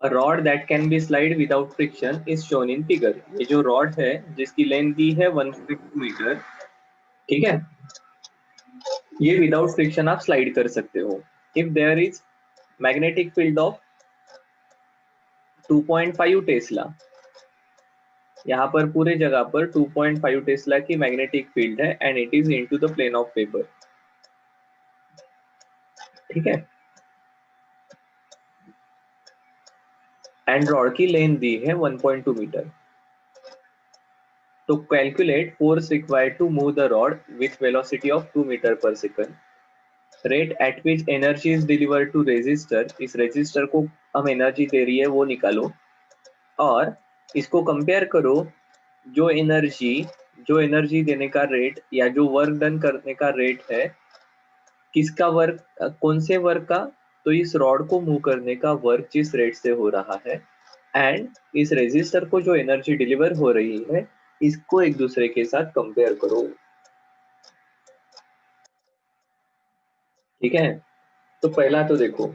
A rod that can be slide without friction is shown in figure. ये जो rod है जिसकी length दी है 1.2 मीटर, ठीक है, ये विदाउट फ्रिक्शन आप स्लाइड कर सकते हो। If there is magnetic field of 2.5 tesla, यहाँ पर पूरे जगह पर 2.5 टेस्ला की मैग्नेटिक फील्ड है and it is into the plane of paper, ठीक है, एंड रॉड की लेंथ दी है 1.2 मीटर। तो calculate force required to move the rod with velocity of 2 metre per second, rate at which energy is delivered to resistor, इस resistor को हम energy दे रही है वो निकालो, और इसको कंपेयर करो जो एनर्जी देने का रेट या जो वर्क डन करने का रेट है, किसका वर्क, कौन से वर्क का, तो इस रॉड को मूव करने का वर्क जिस रेट से हो रहा है एंड इस रेजिस्टर को जो एनर्जी डिलीवर हो रही है, इसको एक दूसरे के साथ कंपेयर करो, ठीक है। तो पहला तो देखो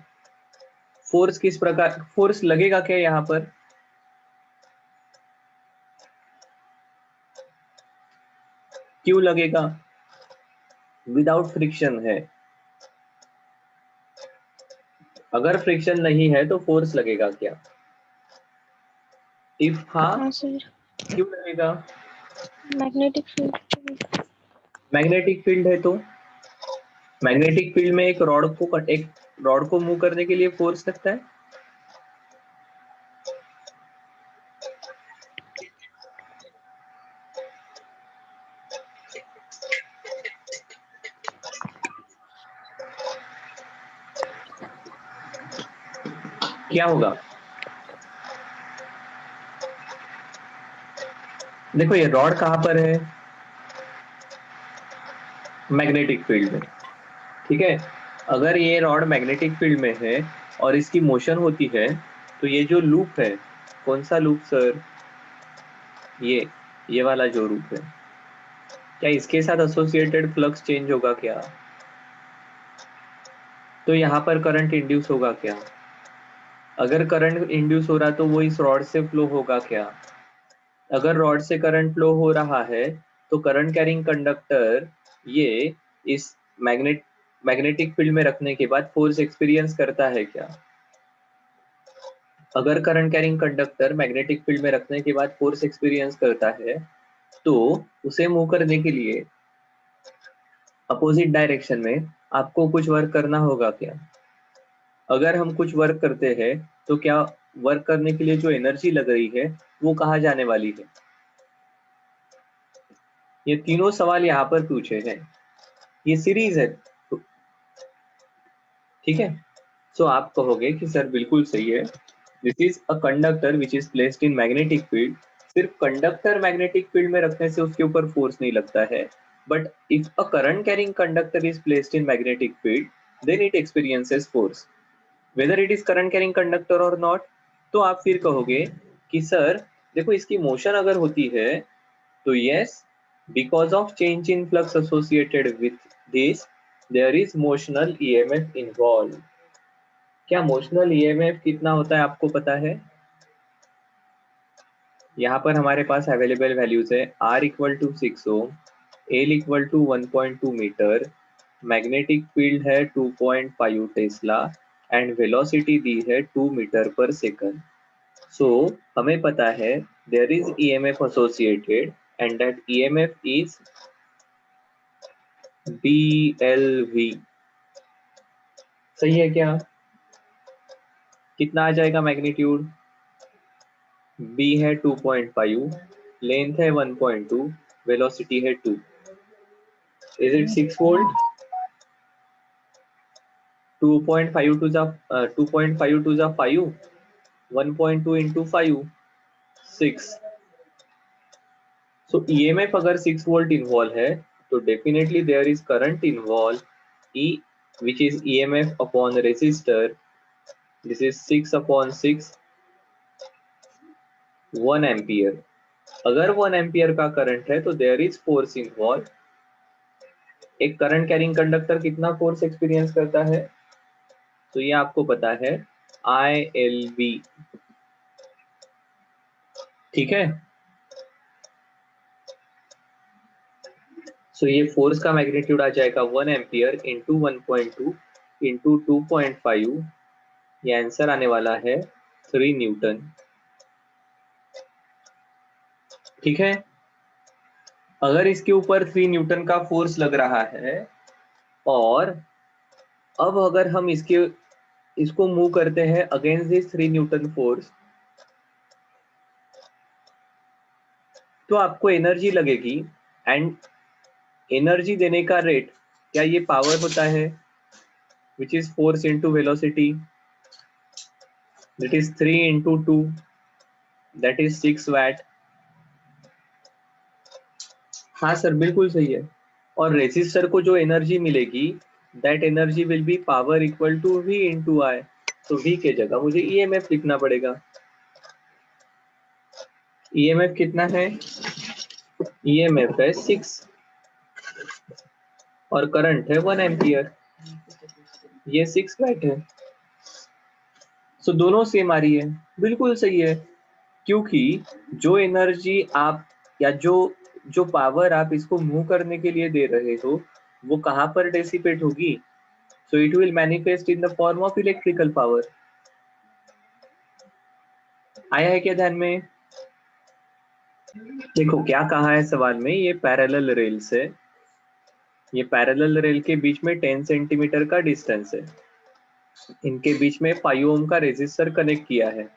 फोर्स किस प्रकार, फोर्स लगेगा क्या यहाँ पर, क्यों लगेगा, विदाउट फ्रिक्शन है। अगर फ्रिक्शन नहीं है तो फोर्स लगेगा क्या, इफ हाँ सर, क्यों लगेगा, मैग्नेटिक फील्ड। मैग्नेटिक फील्ड है तो मैग्नेटिक फील्ड में एक रॉड को मूव करने के लिए फोर्स लगता है। क्या होगा, देखो ये रॉड कहां पर है, मैग्नेटिक फील्ड में, ठीक है। अगर ये रॉड मैग्नेटिक फील्ड में है और इसकी मोशन होती है तो ये जो लूप है, कौन सा लूप सर, ये वाला जो लूप है, क्या इसके साथ एसोसिएटेड फ्लक्स चेंज होगा क्या, तो यहाँ पर करंट इंड्यूस होगा क्या, अगर करंट इंड्यूस हो रहा तो वो इस रॉड से फ्लो होगा क्या, अगर रॉड से करंट फ्लो हो रहा है तो करंट कैरिंग कंडक्टर ये इस मैग्नेटिक फील्ड में रखने के बाद फोर्स एक्सपीरियंस करता है क्या, अगर current carrying conductor magnetic field में रखने के बाद फोर्स एक्सपीरियंस करता है तो उसे मूव करने के लिए अपोजिट डायरेक्शन में आपको कुछ वर्क करना होगा क्या, अगर हम कुछ वर्क करते हैं तो क्या वर्क करने के लिए जो एनर्जी लग रही है वो कहाँ जाने वाली है, ये तीनों सवाल यहाँ पर पूछे हैं, ये सीरीज है, ठीक है। सो आप कहोगे कि सर बिल्कुल सही है, this is a conductor which is placed in magnetic field, सिर्फ कंडक्टर मैग्नेटिक फील्ड में रखने से उसके ऊपर फोर्स नहीं लगता है, but if a current carrying conductor is placed in magnetic field then it experiences force whether it is current carrying conductor और नॉट। तो आप फिर कहोगे कि सर देखो इसकी मोशन अगर होती है तो yes, because of change in flux associated with this there is motional EMF involve. क्या मोशनल ईएमएफ कितना होता है आपको पता है, यहाँ पर हमारे पास अवेलेबल वैल्यूज है R equal to 6 ohm, L equal to 1.2 metre, magnetic field है 2.5 टेस्ला एंड वेलोसिटी दी है 2 मीटर पर सेकंड। सो हमें पता है there is EMF associated and that EMF is BLV। सही है क्या, कितना आ जाएगा मैग्नीट्यूड, B है 2.5, लेंथ है 1.2, वेलोसिटी है 2, is it 6 volt, 2.5 to the 2.5 to the 5, 1.2 into 5, 6। So EMF अगर 6 वोल्ट इन्वॉल्व है तो definitely there is current involve E which is EMF upon resistor, this is 6 upon 6, 1 ampere. अगर 1 ampere का current है तो there is force involve. एक current carrying conductor कितना force experience करता है, तो ये आपको पता है ILV। ठीक है, सो ये फोर्स का मैग्नीट्यूड आ जाएगा 1 एम्पियर इंटू 1.2 इंटू 2.5। ये आंसर आने वाला है 3 न्यूटन। ठीक है, अगर इसके ऊपर 3 न्यूटन का फोर्स लग रहा है और अब अगर हम इसको मूव करते हैं अगेंस्ट दिस 3 न्यूटन फोर्स, तो आपको एनर्जी लगेगी। एंड एनर्जी देने का रेट, क्या ये पावर होता है, which is force into velocity, that is 3 into 2, that is 6 watt. हाँ सर, बिल्कुल सही है। और रेजिस्टर को जो एनर्जी मिलेगी, that energy will be power equal to V into I. तो V के जगह मुझे EMF लिखना पड़ेगा। EMF कितना है? EMF है 6 और करंट है 1 एम्पियर। ये 6 वैट है। सो दोनों सेम आ रही है, बिल्कुल सही है। क्योंकि जो एनर्जी आप या जो जो पावर आप इसको मूव करने के लिए दे रहे हो, वो कहाँ पर डेसिपेट होगी? So it will manifest in the form of electrical power. आया है क्या ध्यान में? देखो क्या कहा है सवाल में, ये पैरेलल रेल्स है। ये पैरेलल रेल के बीच में 10 सेंटीमीटर का डिस्टेंस है। इनके बीच में 5 ओम का रेजिस्टर कनेक्ट किया है।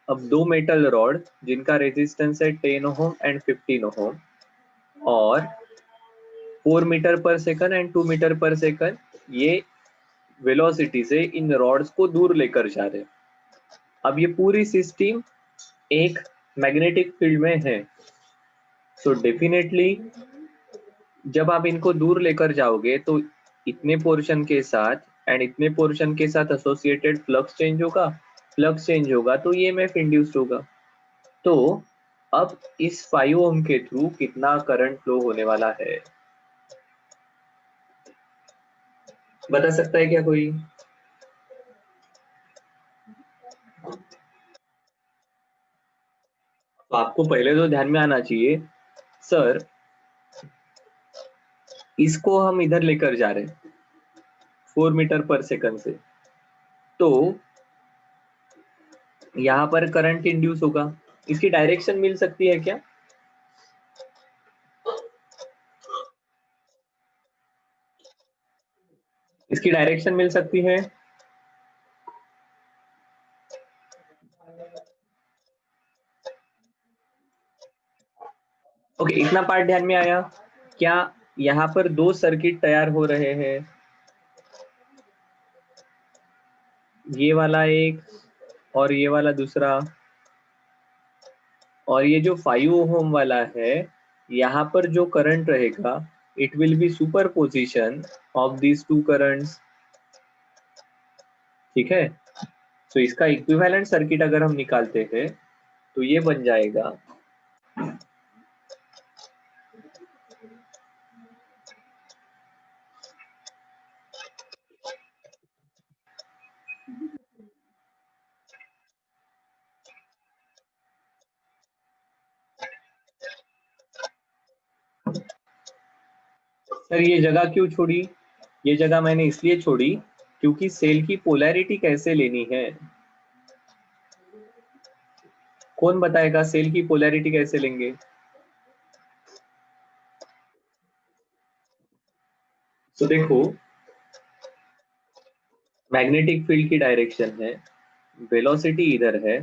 अब दो मेटल रॉड जिनका रेजिस्टेंस है 10 ओम एंड 15 ओम और 4 metre per second and 2 metre per second, ये वेलोसिटी से इन रॉड्स को दूर लेकर जा रहे हैं। अब ये पूरी सिस्टम एक मैग्नेटिक फील्ड में है। सो डेफिनेटली जब आप इनको दूर लेकर जाओगे तो इतने पोर्शन के साथ एंड इतने पोर्शन के साथ एसोसिएटेड फ्लक्स चेंज होगा। फ्लक्स चेंज होगा तो EMF इंड्यूस्ड होगा। तो अब इस 5 ओम के थ्रू कितना करंट फ्लो होने वाला है, बता सकता है क्या कोई? तो आपको पहले तो ध्यान में आना चाहिए, सर इसको हम इधर लेकर जा रहे हैं 4 मीटर पर सेकंड से, तो यहाँ पर करंट इंड्यूस होगा। इसकी डायरेक्शन मिल सकती है क्या? इसकी डायरेक्शन मिल सकती है? ओके, इतना पार्ट ध्यान में आया क्या? यहाँ पर दो सर्किट तैयार हो रहे हैं, ये वाला एक और ये वाला दूसरा। और ये जो 5 ओम वाला है, यहाँ पर जो करंट रहेगा, it will be super position of these two currents. ठीक है, तो इसका इक्विवेलेंट सर्किट अगर हम निकालते हैं तो ये बन जाएगा, सर ये जगह क्यों छोड़ी? ये जगह मैंने इसलिए छोड़ी क्योंकि सेल की पोलैरिटी कैसे लेनी है। कौन बताएगा सेल की पोलैरिटी कैसे लेंगे? तो देखो, मैग्नेटिक फील्ड की डायरेक्शन है, वेलोसिटी इधर है।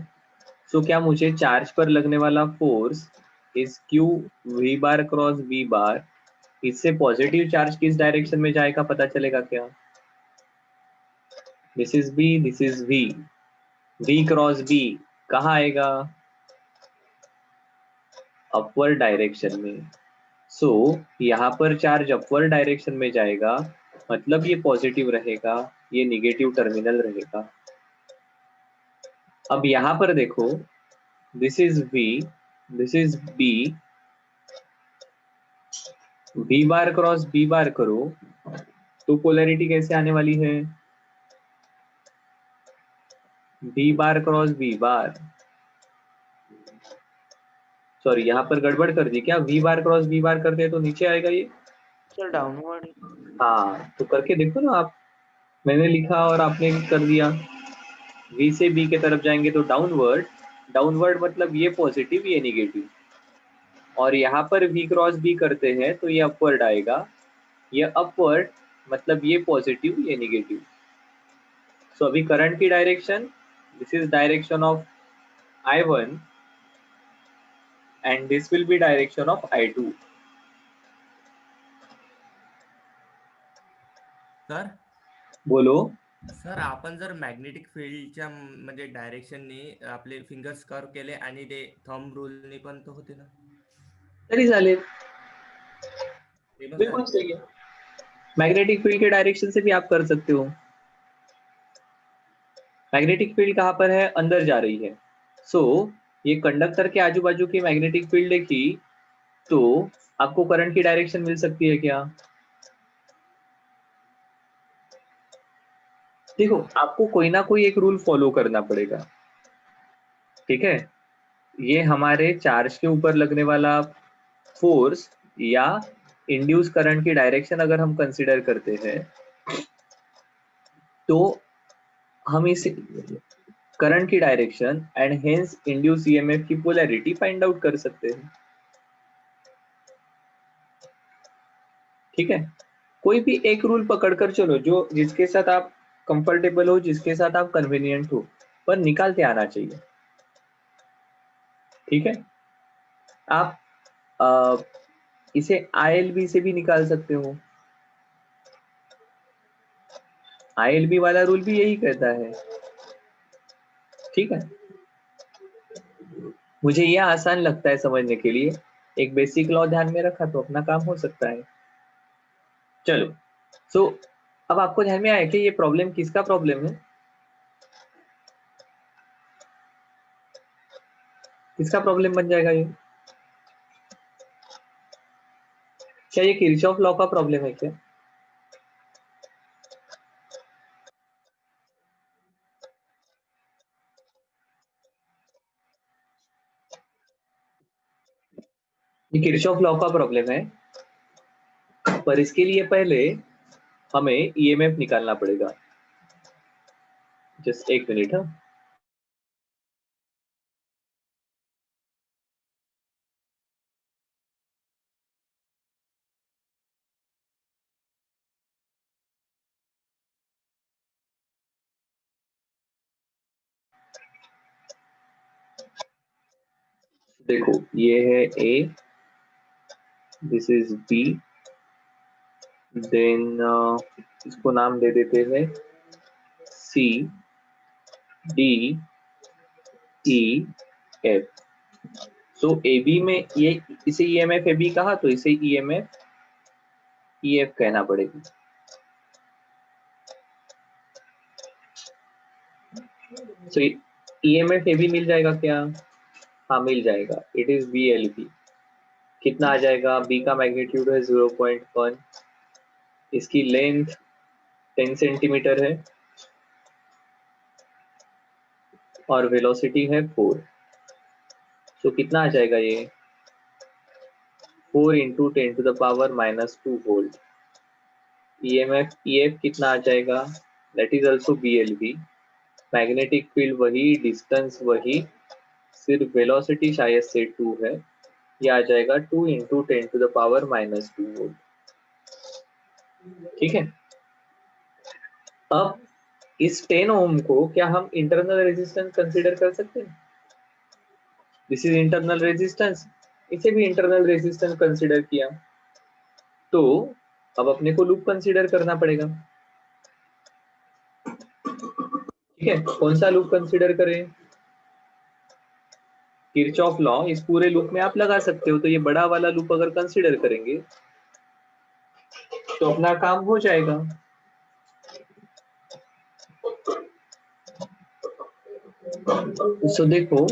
सो क्या मुझे चार्ज पर लगने वाला फोर्स इस Q V बार क्रॉस V बार, इससे पॉजिटिव चार्ज किस डायरेक्शन में जाएगा पता चलेगा क्या? This is B, this is V, V cross B कहाँ आएगा? अपवर्ड डायरेक्शन में। सो यहाँ पर चार्ज अपवर्ड डायरेक्शन में जाएगा, मतलब ये पॉजिटिव रहेगा, ये निगेटिव टर्मिनल रहेगा। अब यहाँ पर देखो, this is V, this is B, V bar cross B बार करो तो पोलैरिटी कैसे आने वाली है? V बार क्रॉस V बार, सॉरी यहाँ पर गड़बड़ कर दी क्या? V बार क्रॉस V बार करते हैं तो नीचे आएगा ये। Sir downward. हाँ तो करके देखो ना आप, मैंने लिखा और आपने कर दिया। V से B के तरफ जाएंगे तो डाउनवर्ड, डाउनवर्ड मतलब ये पॉजिटिव ये निगेटिव, और यहाँ पर V क्रॉस B करते हैं तो ये अपवर्ड आएगा, ये अपवर्ड मतलब ये पॉजिटिव ये निगेटिव। सो अभी करंट की direction, this is direction of I1 and this will be direction of I2. Sir बोलो। सर आपण जर मॅग्नेटिक फील्डच्या म्हणजे डायरेक्शननी आपले फिंगर्स कर्व केले आणि ते थंब रूलनी पण तो होते ना, तरी चालेल, ते पण बिल्कुल चालेल. सही है। मैग्नेटिक फील्ड के डायरेक्शन से भी आप कर सकते हो। मैग्नेटिक फील्ड कहाँ पर है? अंदर जा रही है। सो ये कंडक्टर के आजू बाजू की मैग्नेटिक फील्ड देखी तो आपको करंट की डायरेक्शन मिल सकती है क्या? देखो आपको कोई ना कोई एक रूल फॉलो करना पड़ेगा, ठीक है? ये हमारे चार्ज के ऊपर लगने वाला फोर्स या इंड्यूस करंट की डायरेक्शन अगर हम कंसिडर करते हैं तो हम इस करंट की direction and hence induce EMF की पोलैरिटी फाइंड आउट कर सकते हैं, ठीक है? कोई भी एक रूल पकड़कर चलो जो जिसके साथ आप कंफर्टेबल हो, जिसके साथ आप कन्वीनियंट हो, पर निकालते आना चाहिए, ठीक है? आप इसे ILB से भी निकाल सकते हो। ILB वाला रूल भी यही कहता है, ठीक है? मुझे ये आसान लगता है समझने के लिए, एक बेसिक लॉ ध्यान में रखा तो अपना काम हो सकता है। चलो सो अब आपको ध्यान में आया कि ये प्रॉब्लम किसका प्रॉब्लम है? किसका प्रॉब्लम बन जाएगा ये? क्या ये किरचॉफ लॉ का प्रॉब्लम है क्या? ये किरचॉफ लॉ का प्रॉब्लम है, पर इसके लिए पहले हमें ईएमएफ निकालना पड़ेगा। जस्ट एक मिनट। हाँ देखो ये है ए, दिस इज बी, देन इसको नाम दे देते हैं C D E F. So A B में ये इसे ईएमएफ ए बी कहा तो इसे ईएमएफ ई एफ कहना पड़ेगा। सो ईएमएफ ए बी मिल जाएगा क्या? हाँ मिल जाएगा, it is B L B. कितना आ जाएगा? बी का मैग्नीट्यूड है 0.1, इसकी लेंथ 10 सेंटीमीटर है और वेलोसिटी है 4। तो कितना आ जाएगा ये? 4 इंटू 10⁻⁻² वोल्ट। ईएमएफ ईएफ कितना आ जाएगा? That is also B L B. Magnetic field वही, डिस्टेंस वही, सिर्फ वेलोसिटी शायद से 2 है। ये आ जाएगा 2 इंटू 10⁻⁻² वोल्ट, ठीक है? अब इस 10 ओम को क्या हम इंटरनल रेजिस्टेंस कंसीडर कर सकते हैं? दिस इज इंटरनल रेजिस्टेंस, इसे भी इंटरनल रेजिस्टेंस कंसीडर किया तो अब अपने को लूप कंसीडर करना पड़ेगा, ठीक है? कौन सा लूप कंसीडर करें? किरचॉफ लॉ इस पूरे लूप में आप लगा सकते हो, तो ये बड़ा वाला लूप अगर कंसीडर करेंगे तो अपना काम हो जाएगा। तो देखो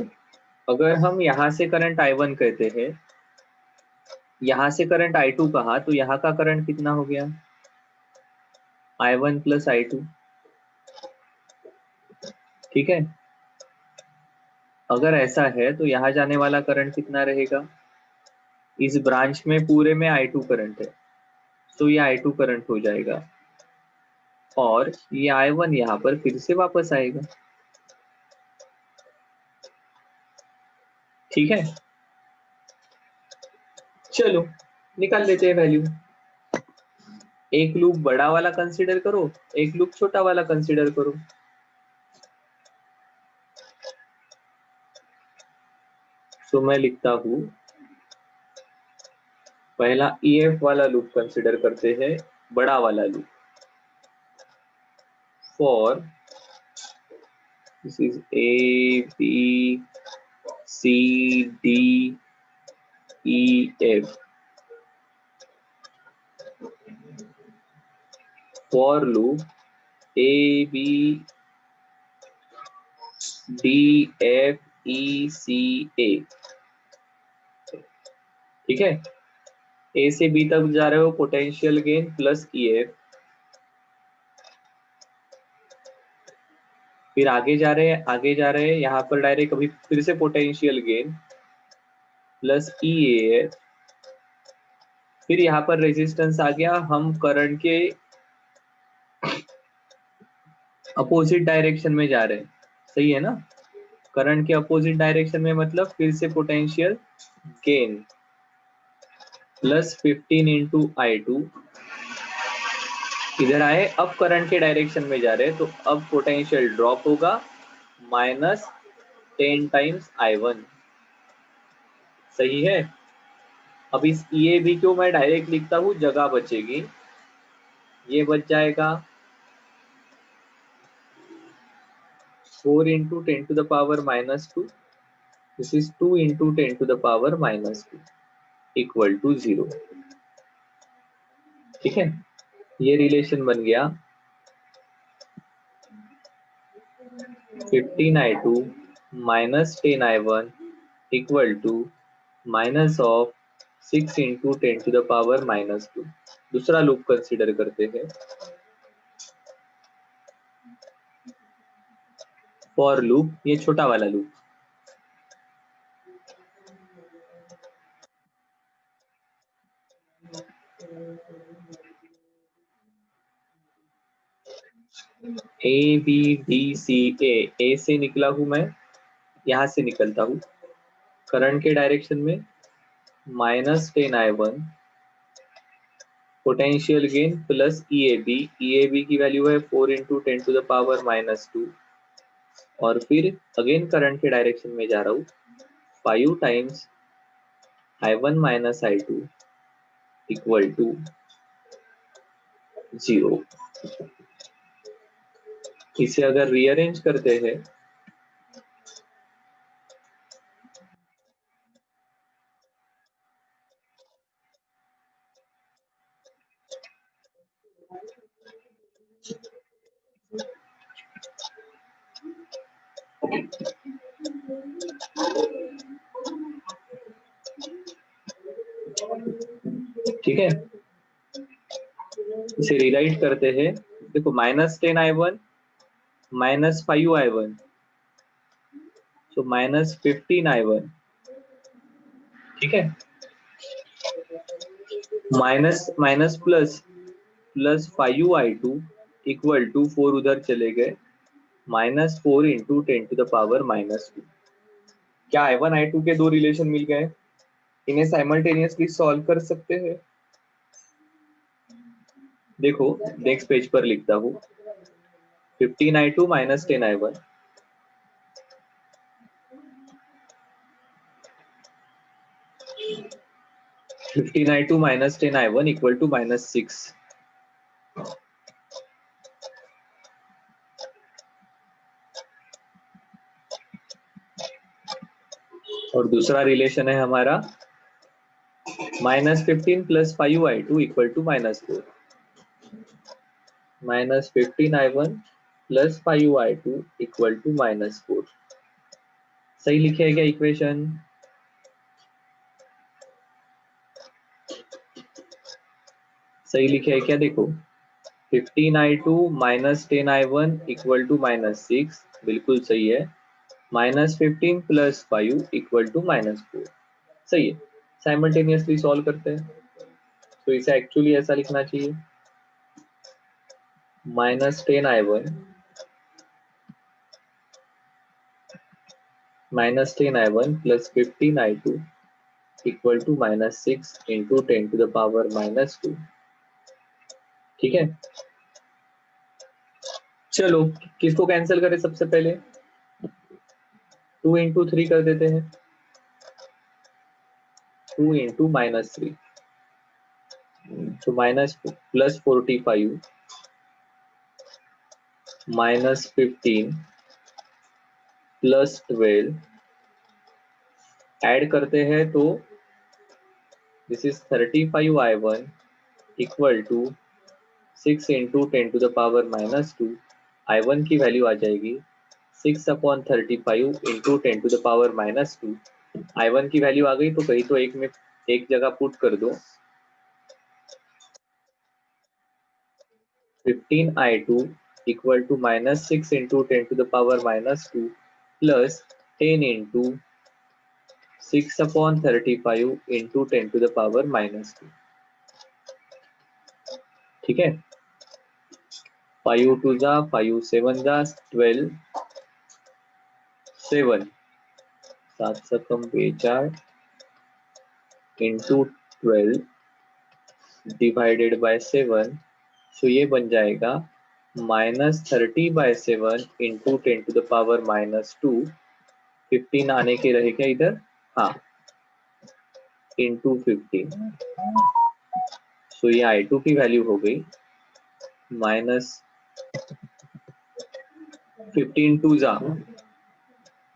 अगर हम यहां से करंट I1 कहते हैं, यहां से करंट I2 कहा तो यहाँ का करंट कितना हो गया? I1 प्लस I2, ठीक है, अगर ऐसा है तो यहाँ जाने वाला करंट कितना रहेगा, इस ब्रांच में पूरे में I2 करंट है, तो ये I2 करंट हो जाएगा और ये I1 यहाँ पर फिर से वापस आएगा। ठीक है, चलो निकाल लेते हैं वैल्यू। एक लूप बड़ा वाला कंसीडर करो, एक लूप छोटा वाला कंसीडर करो। तो मैं लिखता हूं, पहला EF वाला लूप कंसीडर करते हैं, बड़ा वाला loop. For this is A B C D E F, for loop A B D F E C A। ठीक है, A से B तक जा रहे हो, पोटेंशियल गेन प्लस EF, फिर आगे जा रहे हैं यहाँ पर डायरेक्ट अभी फिर से पोटेंशियल गेन प्लस EAF, फिर यहाँ पर रेजिस्टेंस आ गया। हम करंट के अपोजिट डायरेक्शन में जा रहे हैं, सही है ना, करंट के अपोजिट डायरेक्शन में मतलब फिर से potential gain plus 15 into I2, इधर आए, अब करंट के डायरेक्शन में जा रहे हैं, तो अब पोटेंशियल ड्रॉप होगा माइनस 10 टाइम्स I1। सही है, अब इस EAB को मैं डायरेक्ट लिखता हूँ, जगह बचेगी, ये बच जाएगा 4 into 10 to the power -2, this is 2 into 10 to the power -2 equal to 0। ठीक है, ये रिलेशन बन गया 15I2 minus 10I1 equal to minus of 6 into 10 to the power -2। दूसरा लूप कंसीडर करते हैं, फॉर लूप, ये छोटा वाला लूप। A से निकला हूं मैं, यहां से निकलता हूं करंट के डायरेक्शन में minus 10I1, potential gain plus EAB की वैल्यू है 4 इंटू 10 टू द पावर -2, और फिर अगेन करंट के डायरेक्शन में जा रहा हूँ 5 times I1 minus I2 equal to 0। इसे अगर रीअरेंज करते हैं, ठीक है, इसे रिराइट करते हैं। देखो माइनस 10I1 माइनस 5I1, तो माइनस 15I1। ठीक है, minus minus plus plus 5I2 equal to 4 उधर चले गए, -4 इंटू 10 टू द पावर -2। क्या I1 I2 के दो रिलेशन मिल गए, इन्हें साइमल्टेनियसली सॉल्व कर सकते हैं। देखो नेक्स्ट पेज पर लिखता हूँ 15I2 minus 10I1, -15I2 minus 10I1 equal to -6। और दूसरा रिलेशन है हमारा -15 plus 5I2 equal to -4, -15I1 plus 5I2 equal to -4। सही लिखे है क्या इक्वेशन? सही लिखे है क्या? देखो 15I2 minus 10I1 equal to -6, बिल्कुल सही है। -15 + 5 इक्वल टू -4, सही है। साइमल्टेनियसली सॉल्व करते हैं, तो इसे एक्चुअली ऐसा लिखना चाहिए, -10I1 + 15I2 equal to -6 into 10⁻²। ठीक है, चलो किसको कैंसिल करें सबसे पहले, 2 इंटू 3 कर देते हैं, 2 इंटू -3, तो +45 -15 +12 ऐड करते हैं तो this is 35I1 equal to 6 into 10⁻²। I1 की वैल्यू आ जाएगी 6/35 इंटू 10⁻²। I1 की वैल्यू आ गई तो कहीं तो एक जगह पुट कर दो, 15I2 equal to -6 into 10⁻² plus 10 into 6/35 into 10⁻²। ठीक है, 5 2 जा 5 7 जा 12, 7 7 7 4 इंटू 12 डिवाइडेड बाय 7, सो ये बन जाएगा -30/7 इंटू 10⁻²। 15 आने के रहे क्या इधर, हाँ, इंटू 15, सो ये I2 की वैल्यू हो गई -15 2 जा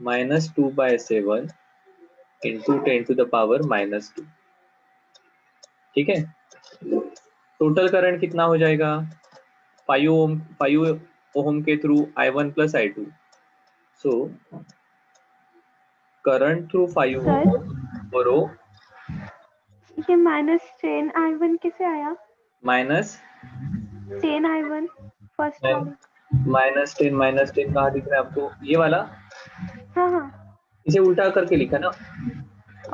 -2/7 इंटू 10⁻²। ठीक है, टोटल करंट कितना हो जाएगा, 5 ओम के through I1 + I2, so current through 5 sir ohm बोरो ये -10I1 कैसे आया? -10 10I1 फर्स्ट वाला। -10 कहाँ दिख रहा है आपको, ये वाला, हाँ हाँ इसे उल्टा करके लिखा ना,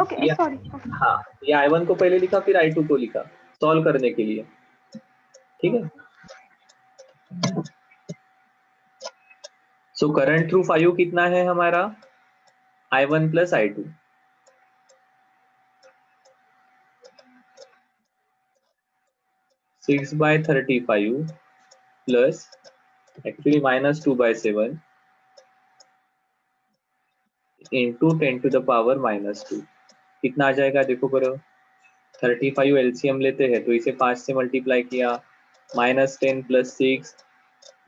ओके या सॉरी। हाँ, ये I1 को पहले लिखा फिर I2 को लिखा सॉल्व करने के लिए। ठीक है, सो करंट थ्रू 5 कितना है हमारा, I1 + I2, 6/35 plus actually -2/7 into 10⁻²। कितना आ जाएगा देखो करो, 35 एलसीएम लेते हैं तो इसे 5 से मल्टीप्लाई किया, -10 + 6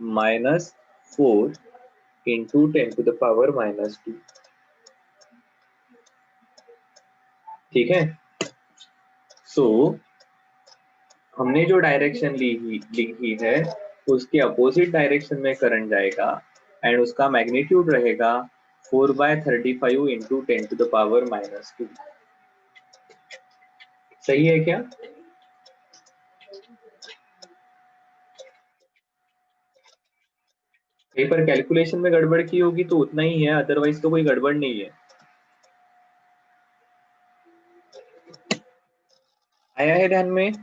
-4 इंटू 10⁻²। ठीक है, सो हमने जो डायरेक्शन लिखी है उसके अपोजिट डायरेक्शन में करंट जाएगा एंड उसका मैग्नीट्यूड रहेगा 4/35 इंटू 10⁻²। सही है क्या, कहीं पर कैलकुलेशन में गड़बड़ की होगी तो उतना ही है, अदरवाइज तो कोई गड़बड़ नहीं है। आया है ध्यान में,